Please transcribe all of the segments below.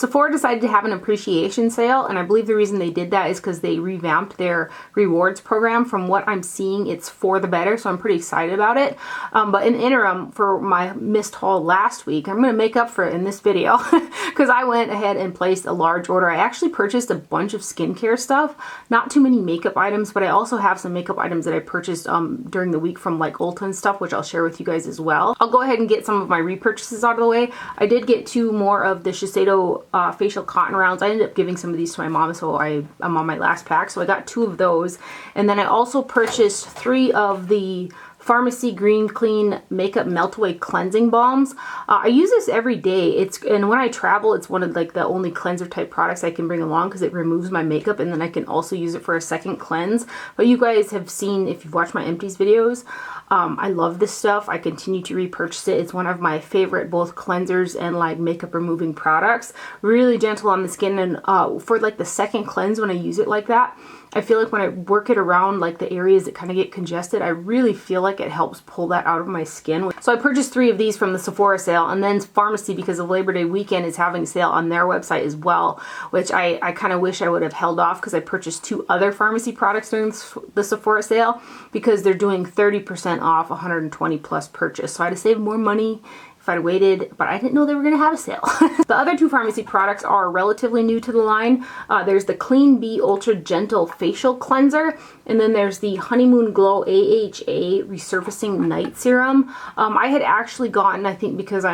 Sephora decided to have an appreciation sale, and I believe the reason they did that is because they revamped their rewards program. From what I'm seeing, it's for the better, so I'm pretty excited about it. But in the interim, for my missed haul last week, I'm going to make up for it in this video because I went ahead and placed a large order. I actually purchased a bunch of skincare stuff, not too many makeup items, but I also have some makeup items that I purchased during the week from like Ulta and stuff, which I'll share with you guys as well. I'll go ahead and get some of my repurchases out of the way. I did get 2 more of the Shiseido facial cotton rounds. I ended up giving some of these to my mom, so I'm on my last pack, so I got 2 of those. And then I also purchased 3 of the Farmacy Green Clean Makeup Melt Away Cleansing Balms. I use this every day. And when I travel, it's one of like the only cleanser type products I can bring along because it removes my makeup, and then I can also use it for a second cleanse. But you guys have seen, if you've watched my empties videos, I love this stuff. I continue to repurchase it. It's one of my favorite both cleansers and like makeup removing products. Really gentle on the skin, and for like the second cleanse when I use it like that, I feel like when I work it around like the areas that kind of get congested, I really feel like it helps pull that out of my skin. So I purchased 3 of these from the Sephora sale, and then Farmacy, because of Labor Day weekend, is having a sale on their website as well, which I kind of wish I would have held off because I purchased 2 other Farmacy products during the Sephora sale because they're doing 30% off 120 plus purchase. So I had to save more money if I'd waited, but I didn't know they were going to have a sale. The other 2 Farmacy products are relatively new to the line. There's the Clean Bee Ultra Gentle Facial Cleanser, and then there's the Honeymoon Glow AHA Resurfacing Night Serum. I had actually gotten, I think because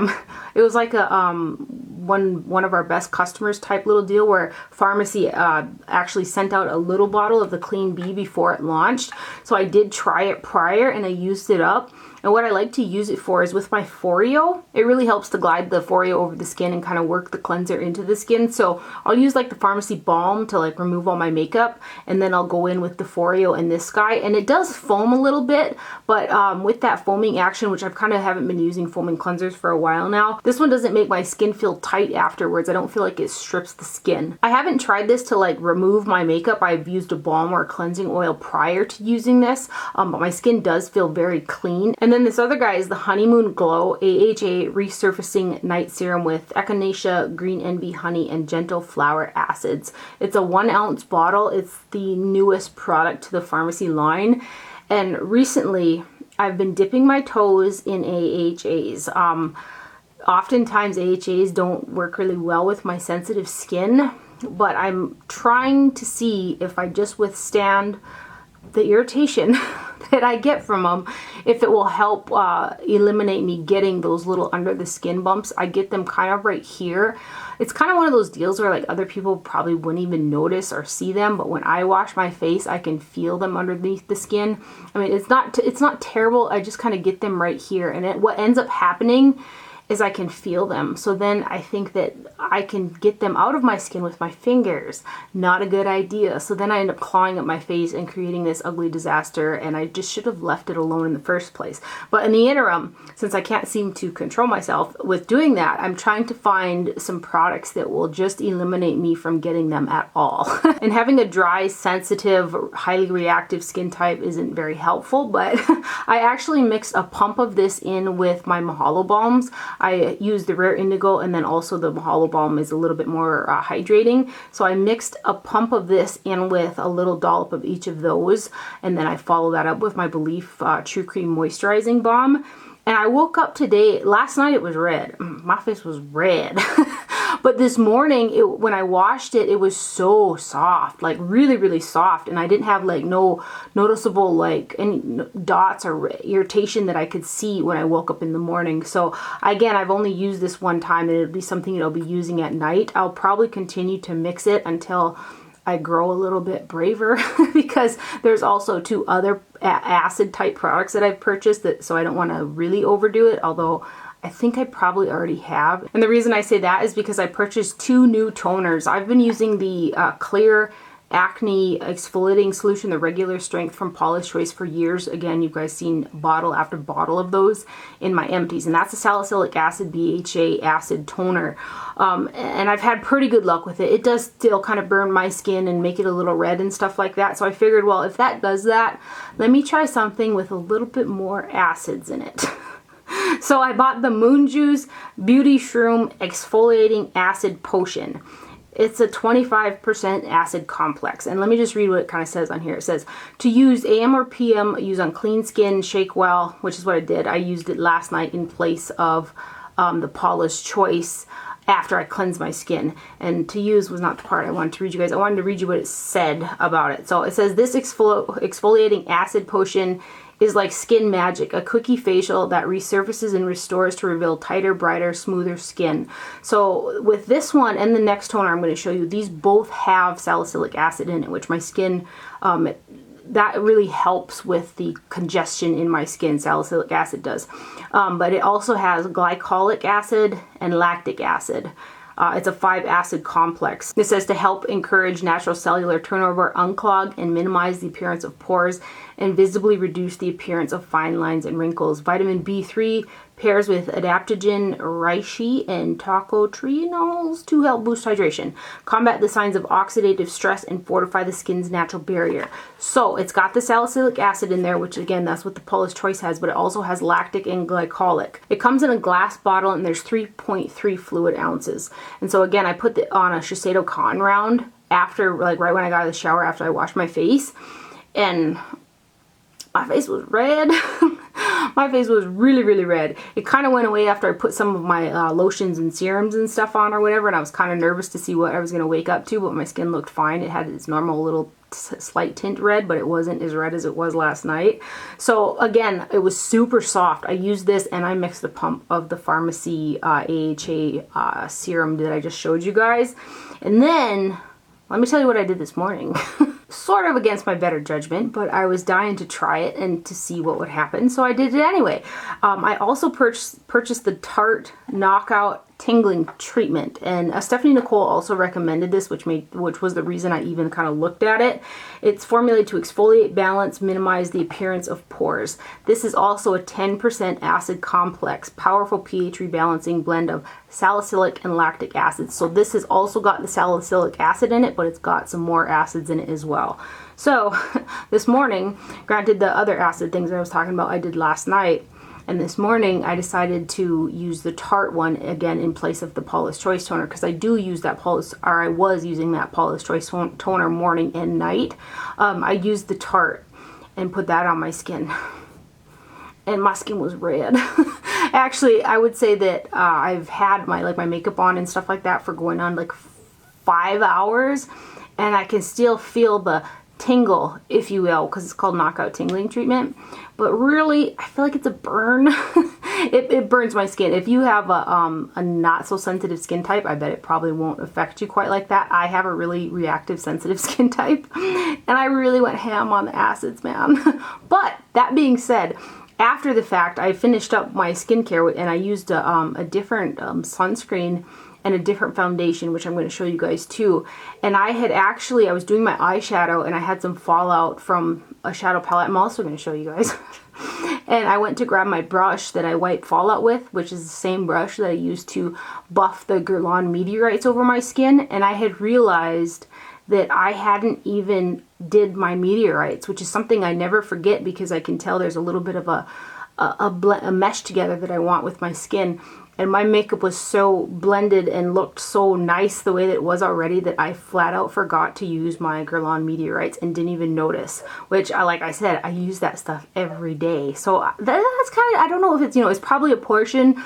it was like a one of our best customers type little deal where Farmacy actually sent out a little bottle of the Clean Bee before it launched. So I did try it prior and I used it up. And what I like to use it for is with my Foreo. It really helps to glide the Foreo over the skin and kind of work the cleanser into the skin. So I'll use like the Farmacy balm to like remove all my makeup, and then I'll go in with the Foreo and this guy. And it does foam a little bit, but with that foaming action, which I've kind of haven't been using foaming cleansers for a while now, this one doesn't make my skin feel tight afterwards. I don't feel like it strips the skin. I haven't tried this to like remove my makeup. I've used a balm or a cleansing oil prior to using this, but my skin does feel very clean. And then this other guy is the Honeymoon Glow AHA Resurfacing Night Serum with Echinacea, Green Envy Honey, and Gentle Flower Acids. It's a 1 ounce bottle. It's the newest product to the Farmacy line. And recently, I've been dipping my toes in AHAs. Oftentimes, AHAs don't work really well with my sensitive skin, but I'm trying to see if I just withstand the irritation that I get from them, if it will help eliminate me getting those little under the skin bumps. I get them kind of right here. It's kind of one of those deals where like other people probably wouldn't even notice or see them, but when I wash my face, I can feel them underneath the skin. I mean, it's not terrible. I just kind of get them right here, and what ends up happening is I can feel them. So then I think that I can get them out of my skin with my fingers. Not a good idea. So then I end up clawing at my face and creating this ugly disaster, and I just should have left it alone in the first place. But in the interim, since I can't seem to control myself with doing that, I'm trying to find some products that will just eliminate me from getting them at all. And having a dry, sensitive, highly reactive skin type isn't very helpful, but I actually mixed a pump of this in with my Mahalo balms. I used the Rare Indigo, and then also the Mahalo balm is a little bit more hydrating. So I mixed a pump of this in with a little dollop of each of those, and then I follow that up with my Belif True Cream Moisturizing Balm. And I woke up today, last night it was red. My face was red. But this morning, when I washed it, it was so soft, like really, really soft. And I didn't have like no noticeable like any dots or irritation that I could see when I woke up in the morning. So again, I've only used this one time, and it'll be something that I'll be using at night. I'll probably continue to mix it until I grow a little bit braver because there's also 2 other acid type products that I've purchased, so I don't want to really overdo it, although I think I probably already have. And the reason I say that is because I purchased 2 new toners. I've been using the Clear Acne Exfoliating Solution, the regular strength from Paula's Choice, for years. Again, you guys seen bottle after bottle of those in my empties, and that's a salicylic acid BHA acid toner. And I've had pretty good luck with it. It does still kind of burn my skin and make it a little red and stuff like that. So I figured, well, if that does that, let me try something with a little bit more acids in it. So I bought the Moon Juice Beauty Shroom Exfoliating Acid Potion. It's a 25% acid complex. And let me just read what it kind of says on here. It says, to use AM or PM, use on clean skin, shake well, which is what I did. I used it last night in place of the Paula's Choice after I cleansed my skin. And to use was not the part I wanted to read you guys. I wanted to read you what it said about it. So it says, this exfoliating acid potion is like skin magic, a quickie facial that resurfaces and restores to reveal tighter, brighter, smoother skin. So with this one and the next toner I'm going to show you, these both have salicylic acid in it, which my skin, that really helps with the congestion in my skin, salicylic acid does. But it also has glycolic acid and lactic acid. It's a 5-acid complex. It says to help encourage natural cellular turnover, unclog and minimize the appearance of pores, and visibly reduce the appearance of fine lines and wrinkles. Vitamin B3 pairs with adaptogen, reishi, and tocotrienols to help boost hydration, combat the signs of oxidative stress, and fortify the skin's natural barrier. So it's got the salicylic acid in there, which again, that's what the Paula's Choice has, but it also has lactic and glycolic. It comes in a glass bottle and there's 3.3 fluid ounces. And so again, I put it on a Shiseido cotton round after, like right when I got out of the shower after I washed my face, and my face was red. My face was really, really red. It kind of went away after I put some of my lotions and serums and stuff on or whatever, and I was kind of nervous to see what I was going to wake up to, but my skin looked fine. It had its normal little slight tint red, but it wasn't as red as it was last night. So again, it was super soft. I used this and I mixed the pump of the Farmacy AHA serum that I just showed you guys. And then, let me tell you what I did this morning. Sort of against my better judgment, but I was dying to try it and to see what would happen, so I did it anyway. I also purchased the Tart Knockout Tingling treatment, and Stephanie Nicole also recommended this, which was the reason I even kind of looked at it. It's formulated to exfoliate, balance, minimize the appearance of pores. This is also a 10% acid complex, powerful pH rebalancing blend of salicylic and lactic acids. So this has also got the salicylic acid in it, but it's got some more acids in it as well. So this morning, granted the other acid things I was talking about I did last night, and this morning I decided to use the Tarte one again in place of the Paula's Choice toner, because I do use that I was using that Paula's Choice toner morning and night. I used the Tarte and put that on my skin, and my skin was red. Actually, I would say that I've had my makeup on and stuff like that for going on like 5 hours, and I can still feel the tingle, if you will, because it's called Knockout Tingling Treatment. But really, I feel like it's a burn. It burns my skin. If you have a not so sensitive skin type, I bet it probably won't affect you quite like that. I have a really reactive, sensitive skin type, and I really went ham on the acids, man. But that being said, after the fact, I finished up my skincare and I used a different sunscreen and a different foundation, which I'm going to show you guys too. And I was doing my eyeshadow and I had some fallout from a shadow palette I'm also going to show you guys. And I went to grab my brush that I wipe fallout with, which is the same brush that I used to buff the Guerlain meteorites over my skin, and I had realized that I hadn't even did my meteorites, which is something I never forget because I can tell there's a little bit of a mesh together that I want with my skin. And my makeup was so blended and looked so nice the way that it was already that I flat out forgot to use my Guerlain meteorites and didn't even notice. Which, like I said, I use that stuff every day. So that's kind of, I don't know if it's, it's probably a portion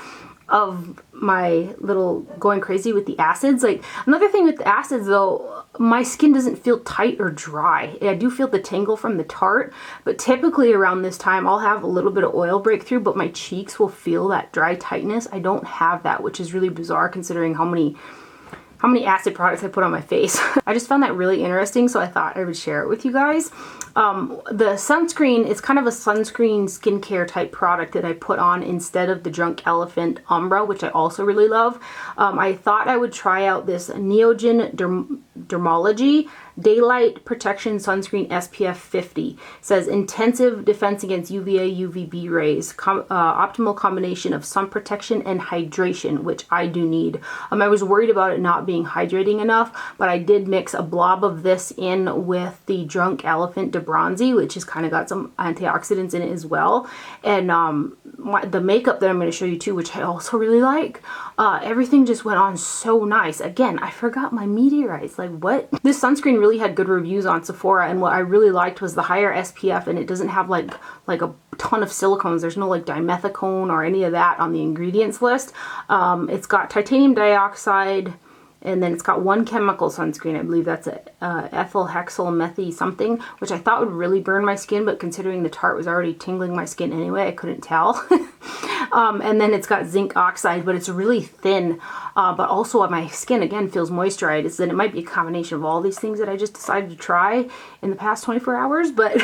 of my little going crazy with the acids. Like, another thing with the acids though, my skin doesn't feel tight or dry. I do feel the tingle from the Tarte, but typically around this time I'll have a little bit of oil breakthrough, but my cheeks will feel that dry tightness. I don't have that, which is really bizarre considering how many acid products I put on my face. I just found that really interesting, so I thought I would share it with you guys. The sunscreen, it's kind of a sunscreen skincare type product that I put on instead of the Drunk Elephant Umbra, which I also really love. I thought I would try out this Neogen Dermology Daylight Protection Sunscreen SPF 50. It says intensive defense against UVA UVB rays, optimal combination of sun protection and hydration, which I do need. I was worried about it not being hydrating enough, but I did mix a blob of this in with the Drunk Elephant De Bronzy, which has kind of got some antioxidants in it as well. And the makeup that I'm going to show you too, which I also really like, everything just went on so nice. Again, I forgot my meteorites. Like, what? This sunscreen really had good reviews on Sephora, and what I really liked was the higher SPF, and it doesn't have like a ton of silicones. There's no like dimethicone or any of that on the ingredients list. It's got titanium dioxide, and then it's got one chemical sunscreen. I believe that's ethyl hexyl methy something, which I thought would really burn my skin, but considering the Tart was already tingling my skin anyway, I couldn't tell. And then it's got zinc oxide, but it's really thin, but also my skin again feels moisturized. And it might be a combination of all these things that I just decided to try in the past 24 hours, but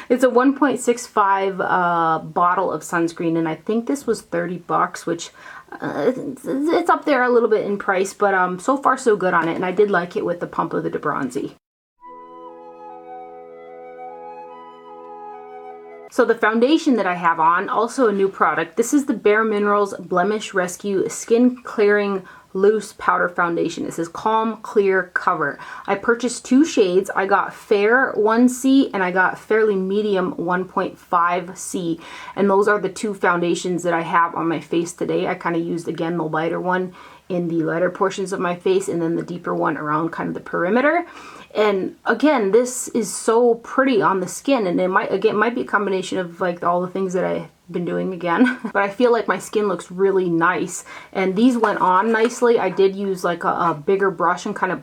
it's a 1.65 bottle of sunscreen, and I think this was 30 bucks, which it's up there a little bit in price, but so far so good on it, and I did like it with the pump of the De Bronzy. So the foundation that I have on, also a new product. This is the Bare Minerals Blemish Rescue Skin Clearing Loose Powder Foundation. It says Calm Clear Cover. I purchased 2 shades. I got Fair 1C and I got Fairly Medium 1.5C. And those are the 2 foundations that I have on my face today. I kind of used, again, the lighter one in the lighter portions of my face and then the deeper one around kind of the perimeter. And again, this is so pretty on the skin, and it might be a combination of like all the things that I've been doing again, but I feel like my skin looks really nice, and these went on nicely. I did use like a bigger brush and kind of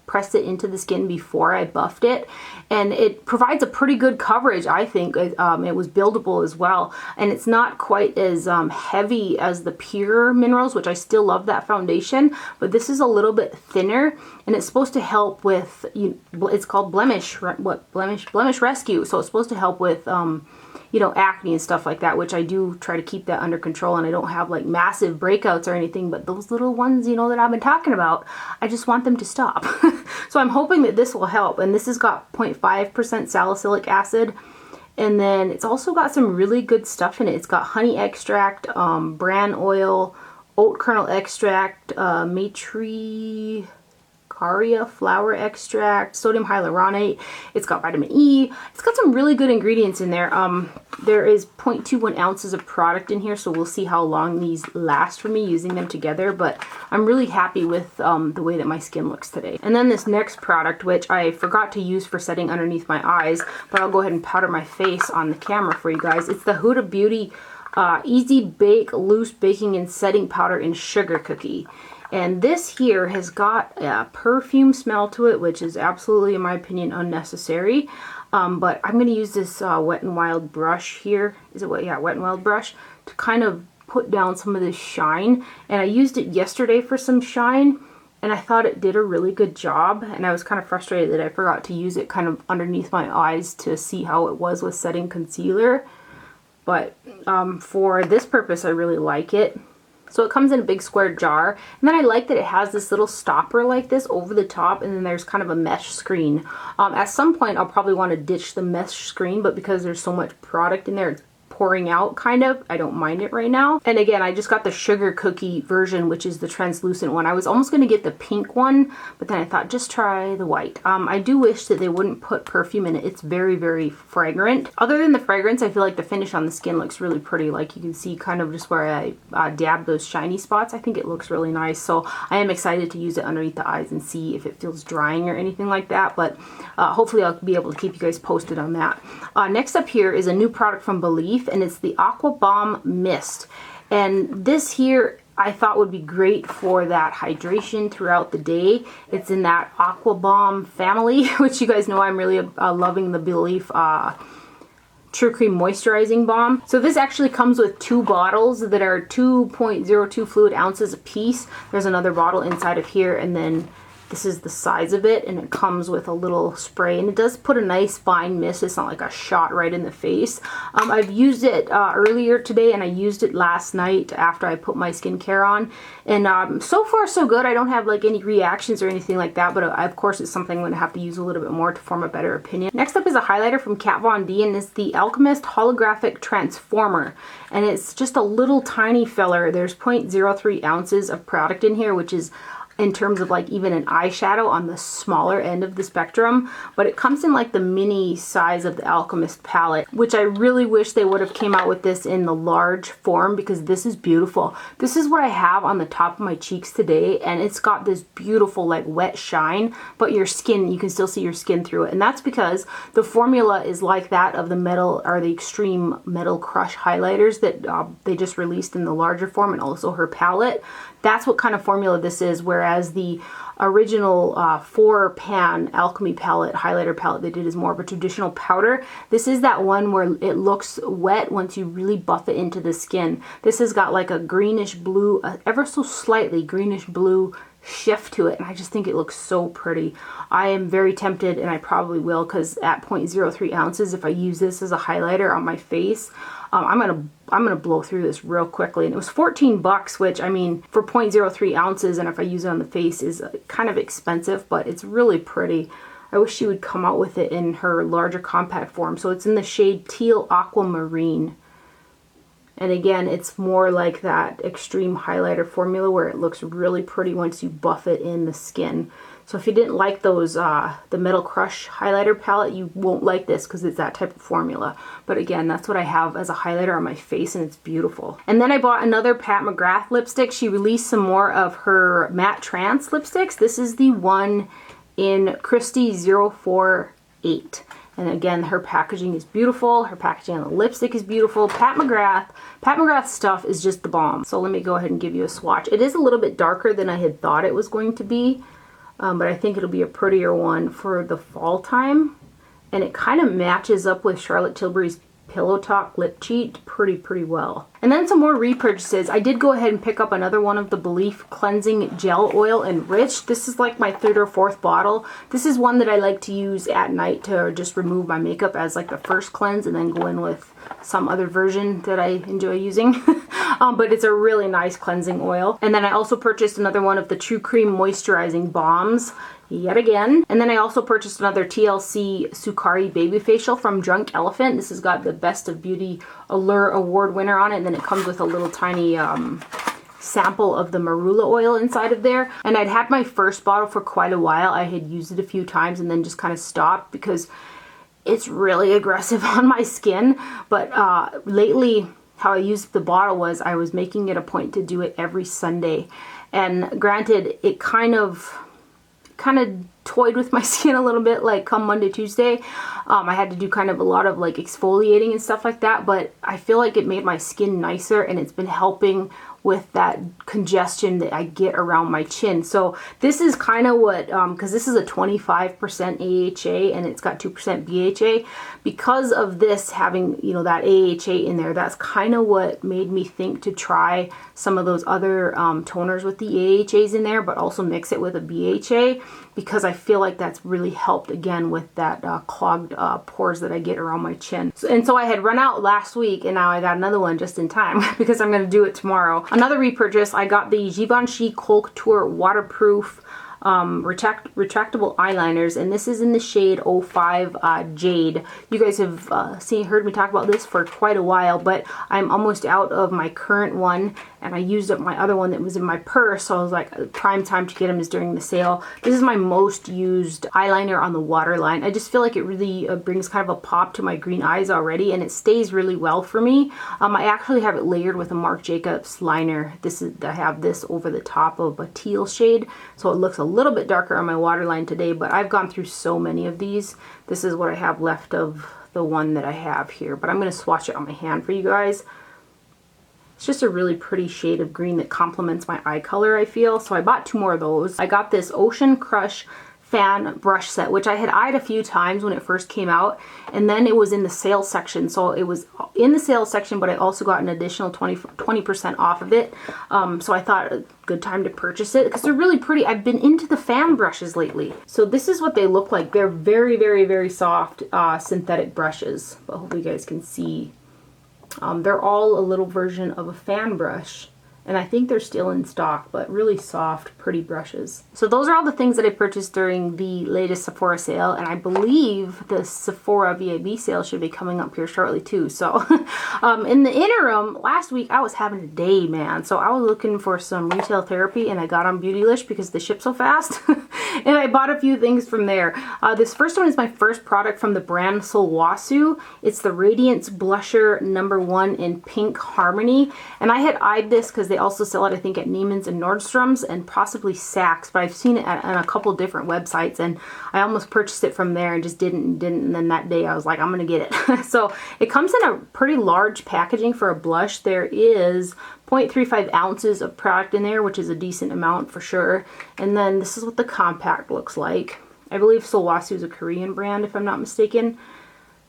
pressed it into the skin before I buffed it, and it provides a pretty good coverage, I think. It was buildable as well, and it's not quite as heavy as the Pure Minerals, which I still love that foundation, but this is a little bit thinner, and it's supposed to help with, it's called Blemish Rescue, so it's supposed to help with you know, acne and stuff like that, which I do try to keep that under control, and I don't have like massive breakouts or anything, but those little ones, you know, that I've been talking about, I just want them to stop. So I'm hoping that this will help, and this has got 0.5% salicylic acid, and then it's also got some really good stuff in it. It's got honey extract, bran oil, oat kernel extract, Matricaria flower extract, sodium hyaluronate. It's got vitamin E. It's got some really good ingredients in there. There is 0.21 ounces of product in here, so we'll see how long these last for me using them together, but I'm really happy with the way that my skin looks today. And then this next product, which I forgot to use for setting underneath my eyes, but I'll go ahead and powder my face on the camera for you guys. It's the Huda Beauty Easy Bake Loose Baking and Setting Powder in Sugar Cookie. And this here has got a perfume smell to it, which is absolutely, in my opinion, unnecessary. But I'm going to use this Wet n Wild brush here. Is it what? Yeah, Wet n Wild brush to kind of put down some of this shine. And I used it yesterday for some shine, and I thought it did a really good job. And I was kind of frustrated that I forgot to use it kind of underneath my eyes to see how it was with setting concealer. But for this purpose, I really like it. So it comes in a big square jar, and then I like that it has this little stopper like this over the top, and then there's kind of a mesh screen. At some point I'll probably want to ditch the mesh screen, but because there's so much product in there, it's pouring out kind of, I don't mind it right now. And again, I just got the sugar cookie version, which is the translucent one. I was almost going to get the pink one, but then I thought just try the white. I do wish that they wouldn't put perfume in it. It's very, very fragrant. Other than the fragrance, I feel like the finish on the skin looks really pretty. Like you can see kind of just where I dabbed those shiny spots. I think it looks really nice. So I am excited to use it underneath the eyes and see if it feels drying or anything like that. But hopefully I'll be able to keep you guys posted on that. Next up here is a new product from Belif, and it's the Aqua Bomb Mist. And this here I thought would be great for that hydration throughout the day. It's in that Aqua Bomb family, which you guys know I'm really loving the Belif True Cream Moisturizing Balm. So this actually comes with 2 bottles that are 2.02 fluid ounces a piece. There's another bottle inside of here, and then This is the size of it, and it comes with a little spray, and it does put a nice fine mist. It's not like a shot right in the face. I've used it earlier today, and I used it last night after I put my skincare on, and so far so good. I don't have like any reactions or anything like that, but of course it's something I'm going to have to use a little bit more to form a better opinion. Next up is a highlighter from Kat Von D, and it's the Alchemist Holographic Transformer, and it's just a little tiny filler. There's 0.03 ounces of product in here, which is, in terms of like even an eyeshadow, on the smaller end of the spectrum, but it comes in like the mini size of the Alchemist palette, which I really wish they would have came out with this in the large form, because this is beautiful. This is what I have on the top of my cheeks today, and it's got this beautiful like wet shine, but your skin, you can still see your skin through it, and that's because the formula is like that of the metal, or the Extreme Metal Crush highlighters that they just released in the larger form, and also her palette. That's what kind of formula this is, whereas the original 4-pan Alchemy palette, highlighter palette they did, is more of a traditional powder. This is that one where it looks wet once you really buff it into the skin. This has got like a greenish blue, ever so slightly greenish blue shift to it, and I just think it looks so pretty. I am very tempted, and I probably will, because at 0.03 ounces, if I use this as a highlighter on my face, I'm gonna blow through this real quickly. And it was 14 bucks, which, I mean, for 0.03 ounces, and if I use it on the face, is kind of expensive, but it's really pretty. I wish she would come out with it in her larger compact form. So it's in the shade Teal Aquamarine. And again, it's more like that extreme highlighter formula where it looks really pretty once you buff it in the skin. So if you didn't like those, the Metal Crush highlighter palette, you won't like this because it's that type of formula. But again, that's what I have as a highlighter on my face, and it's beautiful. And then I bought another Pat McGrath lipstick. She released some more of her matte trance lipsticks. This is the one in Christie 048. And again, her packaging is beautiful. Her packaging on the lipstick is beautiful. Pat McGrath stuff is just the bomb. So let me go ahead and give you a swatch. It is a little bit darker than I had thought it was going to be. But I think it'll be a prettier one for the fall time. And it kind of matches up with Charlotte Tilbury's Pillow Talk Lip Cheat pretty well. And then some more repurchases. I did go ahead and pick up another one of the Belif Cleansing Gel Oil Enriched. This is like my 3rd or 4th bottle. This is one that I like to use at night to just remove my makeup as like the first cleanse, and then go in with some other version that I enjoy using. But it's a really nice cleansing oil. And then I also purchased another one of the True Cream Moisturizing Balms, yet again. And then I also purchased another TLC Sukari Baby Facial from Drunk Elephant. This has got the Best of Beauty Allure Award winner on it, and then it comes with a little tiny sample of the marula oil inside of there. And I'd had my first bottle for quite a while. I had used it a few times and then just kind of stopped because it's really aggressive on my skin. But lately, how I used the bottle was I was making it a point to do it every Sunday. And granted, it kind of toyed with my skin a little bit, like come Monday, Tuesday. I had to do kind of a lot of like exfoliating and stuff like that, but I feel like it made my skin nicer, and it's been helping with that congestion that I get around my chin. So this is kind of what, because this is a 25% AHA and it's got 2% BHA. Because of this having, you know, that AHA in there, that's kind of what made me think to try some of those other toners with the AHAs in there, but also mix it with a BHA, because I feel like that's really helped again with that clogged pores that I get around my chin. So I had run out last week, and now I got another one just in time because I'm going to do it tomorrow. Another repurchase, I got the Givenchy Kohl Couture Waterproof retractable eyeliners, and this is in the shade 05 Jade. You guys have heard me talk about this for quite a while, but I'm almost out of my current one, and I used up my other one that was in my purse, so I was like, prime time to get them is during the sale. This is my most used eyeliner on the waterline. I just feel like it really brings kind of a pop to my green eyes already, and it stays really well for me. I actually have it layered with a Marc Jacobs liner. I have this over the top of a teal shade, so it looks a little bit darker on my waterline today, but I've gone through so many of these. This is what I have left of the one that I have here, but I'm going to swatch it on my hand for you guys. It's just a really pretty shade of green that complements my eye color, I feel. So I bought 2 more of those. I got this Ocean Crush fan brush set, which I had eyed a few times when it first came out, and then it was in the sales section. So it was in the sales section, but I also got an additional 20% off of it. So I thought a good time to purchase it because they're really pretty. I've been into the fan brushes lately. So this is what they look like. They're very, very, very soft synthetic brushes, but I hope you guys can see. They're all a little version of a fan brush. And I think they're still in stock, but really soft, pretty brushes. So those are all the things that I purchased during the latest Sephora sale. And I believe the Sephora VIB sale should be coming up here shortly too. So in the interim, last week I was having a day, man. So I was looking for some retail therapy and I got on Beautylish because they ship so fast. And I bought a few things from there. This first one is my first product from the brand Sulwhasoo. It's the Radiance Blusher #1 in Pink Harmony. And I had eyed this because they also sell it, I think, at Neiman's and Nordstrom's and possibly Saks, but I've seen it on a couple different websites, and I almost purchased it from there and just didn't. And then that day I was like, I'm gonna get it. So it comes in a pretty large packaging for a blush. There is 0.35 ounces of product in there, which is a decent amount for sure. And then this is what the compact looks like. I believe Sulwhasoo is a Korean brand, if I'm not mistaken.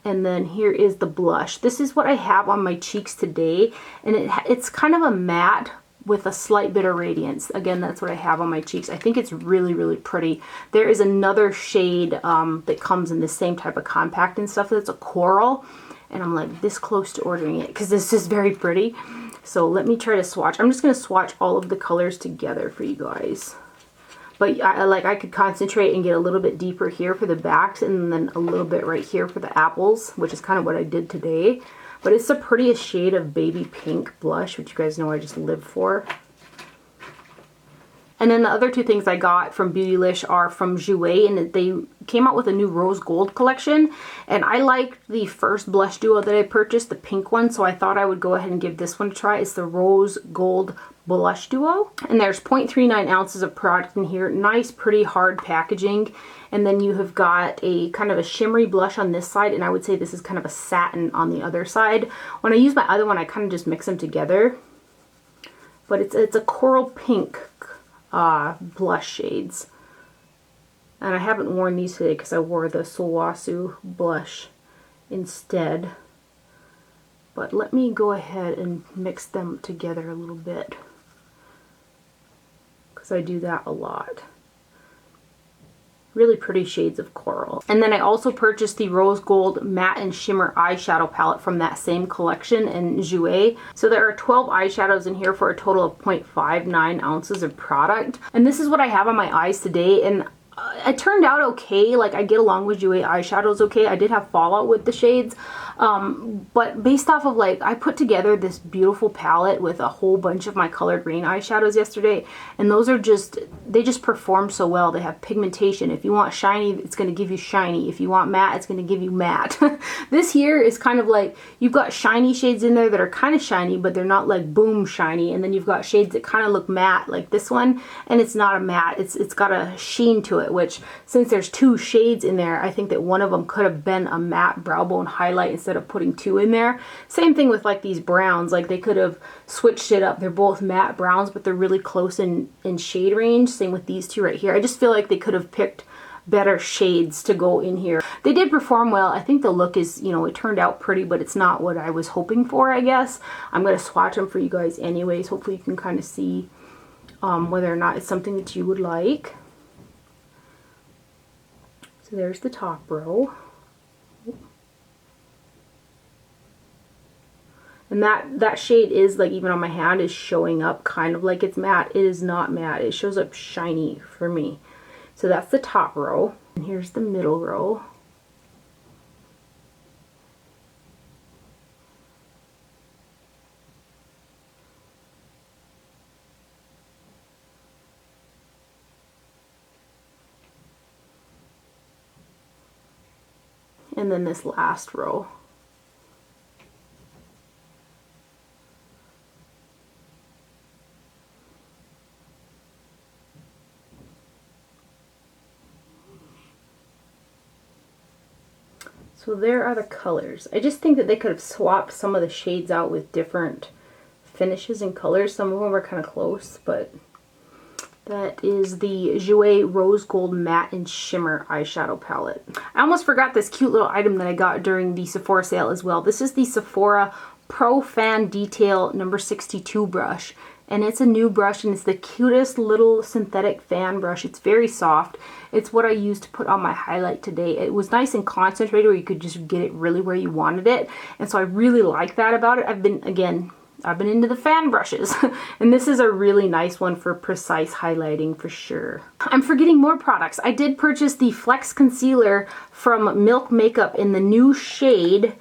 And then here is the blush. This is what I have on my cheeks today. And it's kind of a matte with a slight bit of radiance. Again, that's what I have on my cheeks. I think it's really, really pretty. There is another shade that comes in the same type of compact and stuff. That's a coral. And I'm like this close to ordering it because this is very pretty. So let me try to swatch. I'm just going to swatch all of the colors together for you guys. But I could concentrate and get a little bit deeper here for the backs and then a little bit right here for the apples, which is kind of what I did today. But it's the prettiest shade of baby pink blush, which you guys know I just live for. And then the other two things I got from Beautylish are from Jouer, and they came out with a new rose gold collection. And I liked the first blush duo that I purchased, the pink one, so I thought I would go ahead and give this one a try. It's the rose gold blush duo. And there's 0.39 ounces of product in here. Nice, pretty hard packaging. And then you have got a kind of a shimmery blush on this side, and I would say this is kind of a satin on the other side. When I use my other one, I kind of just mix them together. But it's a coral pink blush shades. And I haven't worn these today because I wore the Sulwhasoo blush instead. But let me go ahead and mix them together a little bit, because I do that a lot. Really pretty shades of coral. And then I also purchased the Rose Gold Matte and Shimmer Eyeshadow Palette from that same collection in Jouer. So there are 12 eyeshadows in here for a total of 0.59 ounces of product. And this is what I have on my eyes today. And it turned out okay. Like, I get along with Jouer eyeshadows okay. I did have fallout with the shades. But based off of, like, I put together this beautiful palette with a whole bunch of my colored green eyeshadows yesterday, and those are just, they just perform so well. They have pigmentation. If you want shiny, it's going to give you shiny. If you want matte, it's going to give you matte. This here is kind of like, you've got shiny shades in there that are kind of shiny, but they're not like boom shiny, and then you've got shades that kind of look matte, like this one, and it's not a matte. It's got a sheen to it, which, since there's two shades in there, I think that one of them could have been a matte brow bone highlight instead of putting two in there. Same thing with like these browns. Like, they could have switched it up. They're both matte browns, but they're really close in shade range. Same with these two right here. I just feel like they could have picked better shades to go in here. They did perform well. I think the look is, you know, it turned out pretty, but it's not what I was hoping for, I guess. I'm going to swatch them for you guys anyways. Hopefully you can kind of see whether or not it's something that you would like. So there's the top row. And that shade is, like, even on my hand, is showing up kind of like it's matte. It is not matte. It shows up shiny for me. So that's the top row. And here's the middle row. And then this last row. So there are the colors. I just think that they could have swapped some of the shades out with different finishes and colors. Some of them were kind of close, but That is the Jouer Rose Gold Matte and Shimmer eyeshadow palette. I almost forgot this cute little item that I got during the Sephora sale as well. This is the Sephora Pro Fan Detail number 62 brush. And it's a new brush, and it's the cutest little synthetic fan brush. It's very soft. It's what I used to put on my highlight today. It was nice and concentrated where you could just get it really where you wanted it. And so I really like that about it. I've been into the fan brushes. And this is a really nice one for precise highlighting for sure. I'm forgetting more products. I did purchase the Flex Concealer from Milk Makeup in the new shade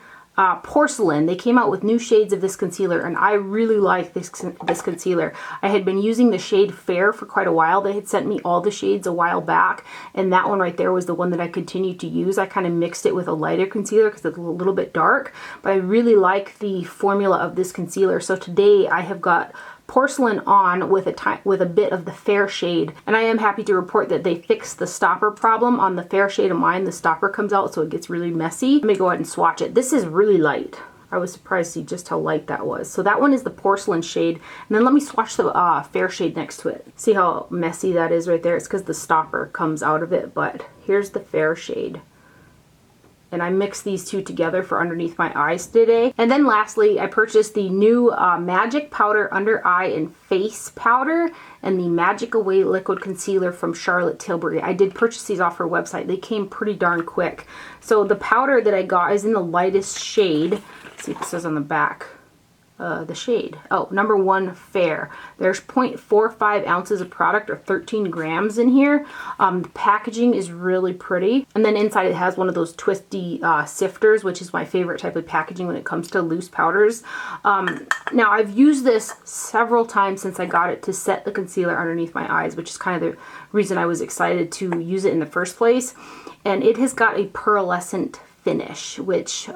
Porcelain. They came out with new shades of this concealer, and I really like this concealer. I had been using the shade Fair for quite a while. They had sent me all the shades a while back, and that one right there was the one that I continued to use. I kind of mixed it with a lighter concealer because it's a little bit dark, but I really like the formula of this concealer. So today I have got Porcelain on with a bit of the Fair shade, and I am happy to report that they fixed the stopper problem on the Fair shade of mine. The stopper comes out so it gets really messy. Let me go ahead and swatch it. This is really light. I was surprised to see just how light that was. So that one is the Porcelain shade, and then let me swatch the Fair shade next to it. See how messy that is right there? It's because the stopper comes out of it, but here's the Fair shade. And I mixed these two together for underneath my eyes today. And then lastly, I purchased the new Magic Powder Under Eye and Face Powder and the Magic Away Liquid Concealer from Charlotte Tilbury. I did purchase these off her website. They came pretty darn quick. So the powder that I got is in the lightest shade. Let's see if it says on the back. The shade. Oh, number 1 Fair. There's 0.45 ounces of product, or 13 grams in here. The packaging is really pretty. And then inside it has one of those twisty sifters, which is my favorite type of packaging when it comes to loose powders. Now, I've used this several times since I got it to set the concealer underneath my eyes, which is kind of the reason I was excited to use it in the first place. And it has got a pearlescent finish, which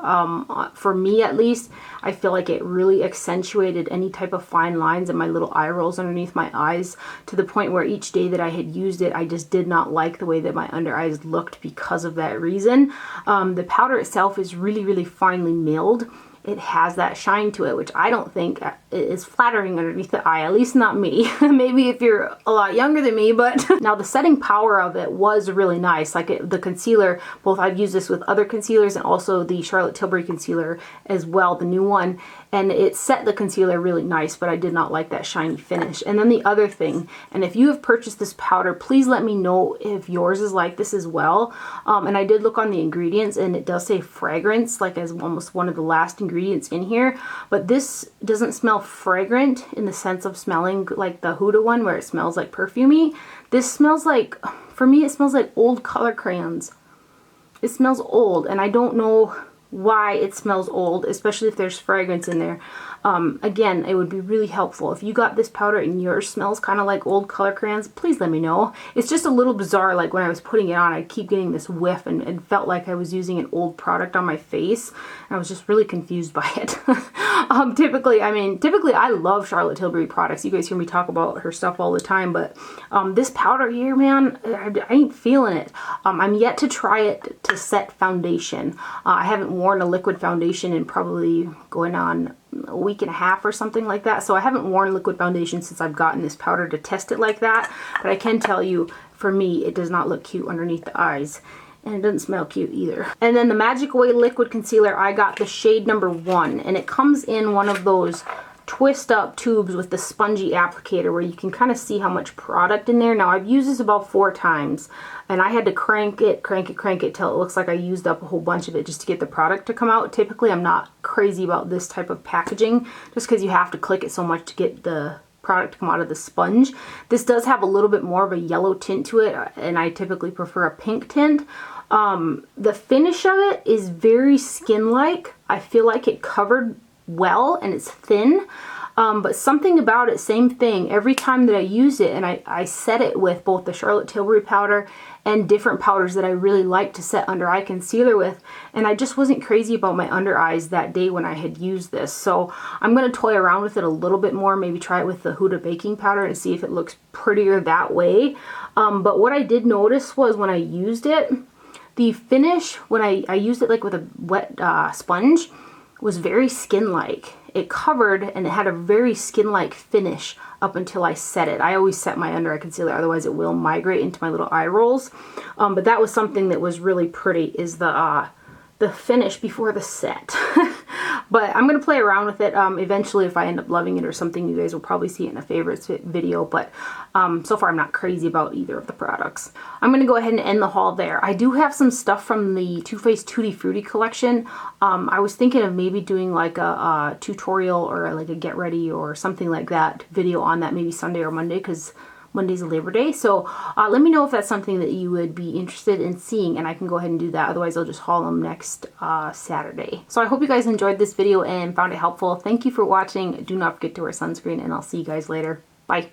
for me at least, I feel like it really accentuated any type of fine lines in my little eye rolls underneath my eyes, to the point where each day that I had used it, I just did not like the way that my under eyes looked because of that reason. The powder itself is really, really finely milled. It has that shine to it, which I don't think is flattering underneath the eye, at least not me. Maybe if you're a lot younger than me, but now the setting power of it was really nice. Like the concealer, both I've used this with other concealers and also the Charlotte Tilbury concealer as well, the new one, and it set the concealer really nice, but I did not like that shiny finish. And then the other thing, and if you have purchased this powder, please let me know if yours is like this as well. And I did look on the ingredients, and it does say fragrance, like as almost one of the last ingredients in here, but this doesn't smell fragrant in the sense of smelling like the Huda one where it smells like perfumey. This smells like, for me, it smells like old color crayons. It smells old, and I don't know why it smells old, especially if there's fragrance in there. Again, it would be really helpful if you got this powder and yours smells kind of like old color crayons. Please let me know. It's just a little bizarre, like when I was putting it on, I keep getting this whiff and felt like I was using an old product on my face. I was just really confused by it. Typically I love Charlotte Tilbury products. You guys hear me talk about her stuff all the time, but this powder here, man, I ain't feeling it. I'm yet to try it to set foundation. I haven't worn a liquid foundation in probably going on a week and a half or something like that. So I haven't worn liquid foundation since I've gotten this powder to test it like that. But I can tell you, for me, it does not look cute underneath the eyes. And it doesn't smell cute either. And then the Magic Away Liquid Concealer, I got the shade number 1. And it comes in one of those twist up tubes with the spongy applicator where you can kind of see how much product in there. Now I've used this about 4 times, and I had to crank it till it looks like I used up a whole bunch of it just to get the product to come out. Typically I'm not crazy about this type of packaging just because you have to click it so much to get the product to come out of the sponge. This does have a little bit more of a yellow tint to it, and I typically prefer a pink tint. The finish of it is very skin-like. I feel like it covered well, and it's thin, but something about it, same thing, every time that I use it, and I set it with both the Charlotte Tilbury powder and different powders that I really like to set under eye concealer with, and I just wasn't crazy about my under eyes that day when I had used this. So I'm going to toy around with it a little bit more, maybe try it with the Huda baking powder and see if it looks prettier that way. But what I did notice was when I used it, the finish, when I used it like with a wet sponge, was very skin-like, it covered and it had a very skin-like finish up until I set it. I always set my under eye concealer, otherwise it will migrate into my little eye rolls. But that was something that was really pretty, is the finish before the set. But I'm going to play around with it. Eventually, if I end up loving it or something, you guys will probably see it in a favorites video. But so far, I'm not crazy about either of the products. I'm going to go ahead and end the haul there. I do have some stuff from the Too Faced Tutti Frutti collection. I was thinking of maybe doing like a tutorial or like a get ready or something like that video on that, maybe Sunday or Monday, because Monday's Labor Day. So let me know if that's something that you would be interested in seeing, and I can go ahead and do that. Otherwise, I'll just haul them next Saturday. So I hope you guys enjoyed this video and found it helpful. Thank you for watching. Do not forget to wear sunscreen, and I'll see you guys later. Bye.